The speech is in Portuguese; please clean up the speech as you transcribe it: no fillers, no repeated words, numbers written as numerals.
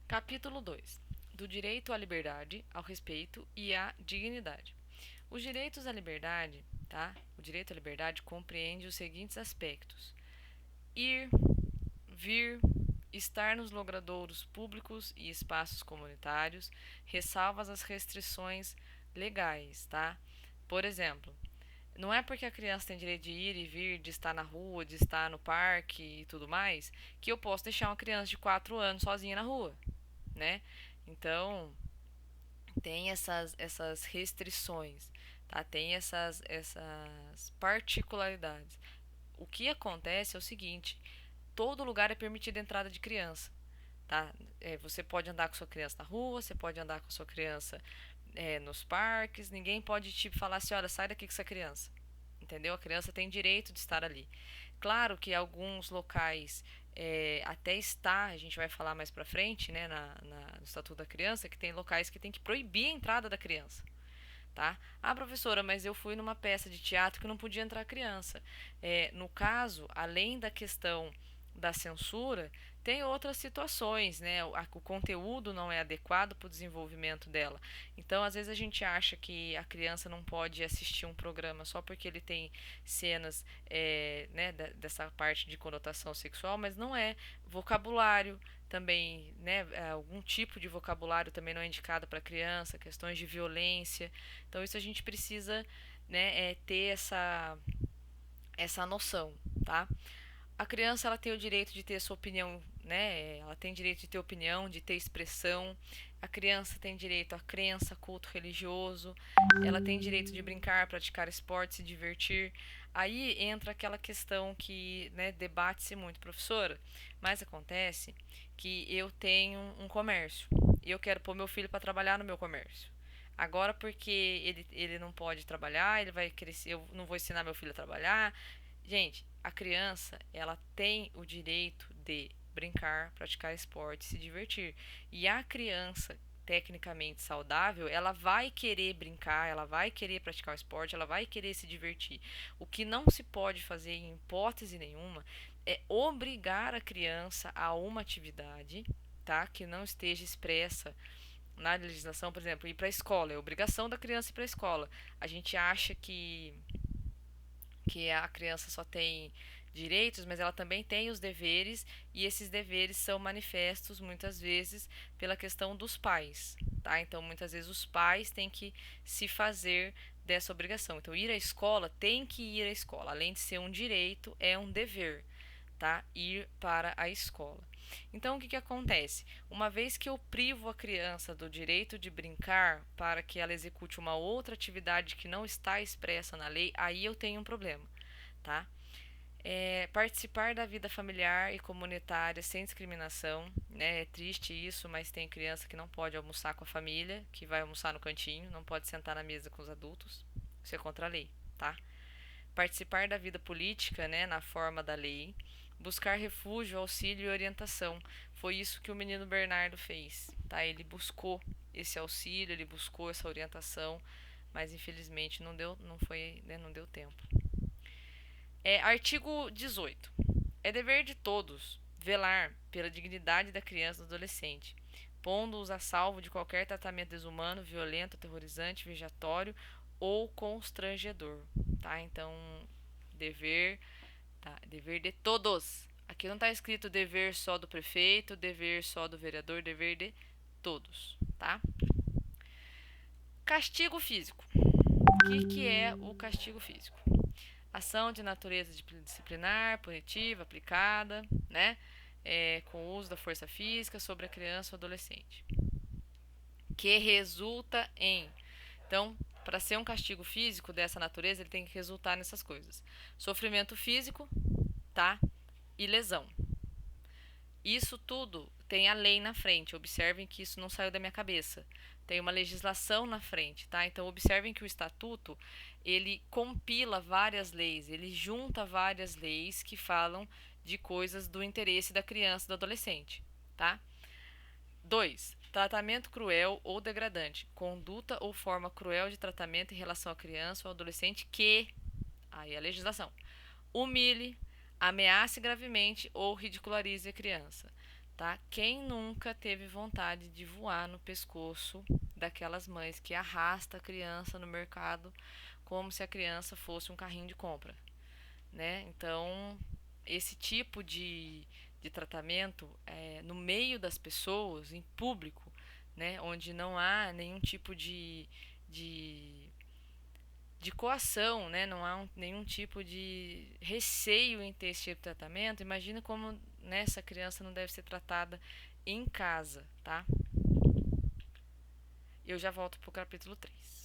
Capítulo 2. Do direito à liberdade, ao respeito e à dignidade. Os direitos à liberdade, tá? O direito à liberdade compreende os seguintes aspectos: ir, vir, estar nos logradouros públicos e espaços comunitários, ressalvas as restrições legais, tá? Por exemplo, não é porque a criança tem direito de ir e vir, de estar na rua, de estar no parque e tudo mais, que eu posso deixar uma criança de 4 anos sozinha na rua, né? Então, tem essas restrições, tá? Tem essas particularidades. O que acontece é o seguinte: todo lugar é permitida a entrada de criança, tá? Você pode andar com sua criança na rua, você pode andar com sua criança nos parques, ninguém pode te falar assim, olha, sai daqui com essa criança. Entendeu? A criança tem direito de estar ali. Claro que alguns locais até está, a gente vai falar mais pra frente, né, no Estatuto da Criança, que tem locais que tem que proibir a entrada da criança. Tá? Ah, professora, mas eu fui numa peça de teatro que não podia entrar criança. No caso, além da questão da censura, tem outras situações, né? O conteúdo não é adequado para o desenvolvimento dela. Então, às vezes a gente acha que a criança não pode assistir um programa só porque ele tem cenas, né, dessa parte de conotação sexual, mas não é. Vocabulário também, né? Algum tipo de vocabulário também não é indicado para criança, questões de violência. Então, isso a gente precisa, né, ter essa noção, tá? A criança ela tem o direito de ter a sua opinião, né? Ela tem direito de ter opinião, de ter expressão. A criança tem direito à crença, culto religioso. Ela tem direito de brincar, praticar esporte, se divertir. Aí entra aquela questão que, né, debate-se muito, professora. Mas acontece que eu tenho um comércio e eu quero pôr meu filho para trabalhar no meu comércio. Agora, porque ele não pode trabalhar, ele vai crescer, eu não vou ensinar meu filho a trabalhar. Gente, a criança, ela tem o direito de brincar, praticar esporte, se divertir. E a criança, tecnicamente saudável, ela vai querer brincar, ela vai querer praticar o esporte, ela vai querer se divertir. O que não se pode fazer em hipótese nenhuma é obrigar a criança a uma atividade, tá? Que não esteja expressa na legislação, por exemplo, ir para a escola, é obrigação da criança ir para a escola. A gente acha que a criança só tem direitos, mas ela também tem os deveres, e esses deveres são manifestos muitas vezes pela questão dos pais, tá? Então, muitas vezes os pais têm que se fazer dessa obrigação. Então, ir à escola tem que ir à escola, além de ser um direito, é um dever, tá? Ir para a escola. Então, o que acontece? Uma vez que eu privo a criança do direito de brincar para que ela execute uma outra atividade que não está expressa na lei, aí eu tenho um problema, tá? Participar da vida familiar e comunitária sem discriminação, né? É triste isso, mas tem criança que não pode almoçar com a família, que vai almoçar no cantinho, não pode sentar na mesa com os adultos. Isso é contra a lei, tá? Participar da vida política, né, na forma da lei, buscar refúgio, auxílio e orientação. Foi isso que o menino Bernardo fez, tá? Ele buscou esse auxílio, ele buscou essa orientação, mas infelizmente não deu, não foi, né, não deu tempo. Artigo 18. É dever de todos velar pela dignidade da criança e do adolescente, pondo-os a salvo de qualquer tratamento desumano, violento, aterrorizante, vejatório ou constrangedor, tá? Então, dever, tá? Dever de todos. Aqui não está escrito dever só do prefeito, dever só do vereador, dever de todos, tá? Castigo físico. O que é o castigo físico? Ação de natureza disciplinar, punitiva, aplicada, né? Com o uso da força física sobre a criança ou adolescente. Que resulta em. Então, para ser um castigo físico dessa natureza, ele tem que resultar nessas coisas: sofrimento físico, tá? E lesão. Isso tudo tem a lei na frente. Observem que isso não saiu da minha cabeça. Tem uma legislação na frente, tá? Então observem que o estatuto, ele compila várias leis, ele junta várias leis que falam de coisas do interesse da criança e do adolescente, tá? 2. Tratamento cruel ou degradante. Conduta ou forma cruel de tratamento em relação à criança ou adolescente que, aí a legislação, humilhe, ameace gravemente ou ridicularize a criança. tá? Quem nunca teve vontade de voar no pescoço daquelas mães que arrasta a criança no mercado como se a criança fosse um carrinho de compra, né? Então, esse tipo de tratamento no meio das pessoas, em público, né? Onde não há nenhum tipo de, de coação, né? Não há nenhum tipo de receio em ter esse tipo de tratamento. Imagina como, né, essa criança não deve ser tratada em casa, tá? Eu já volto pro capítulo 3.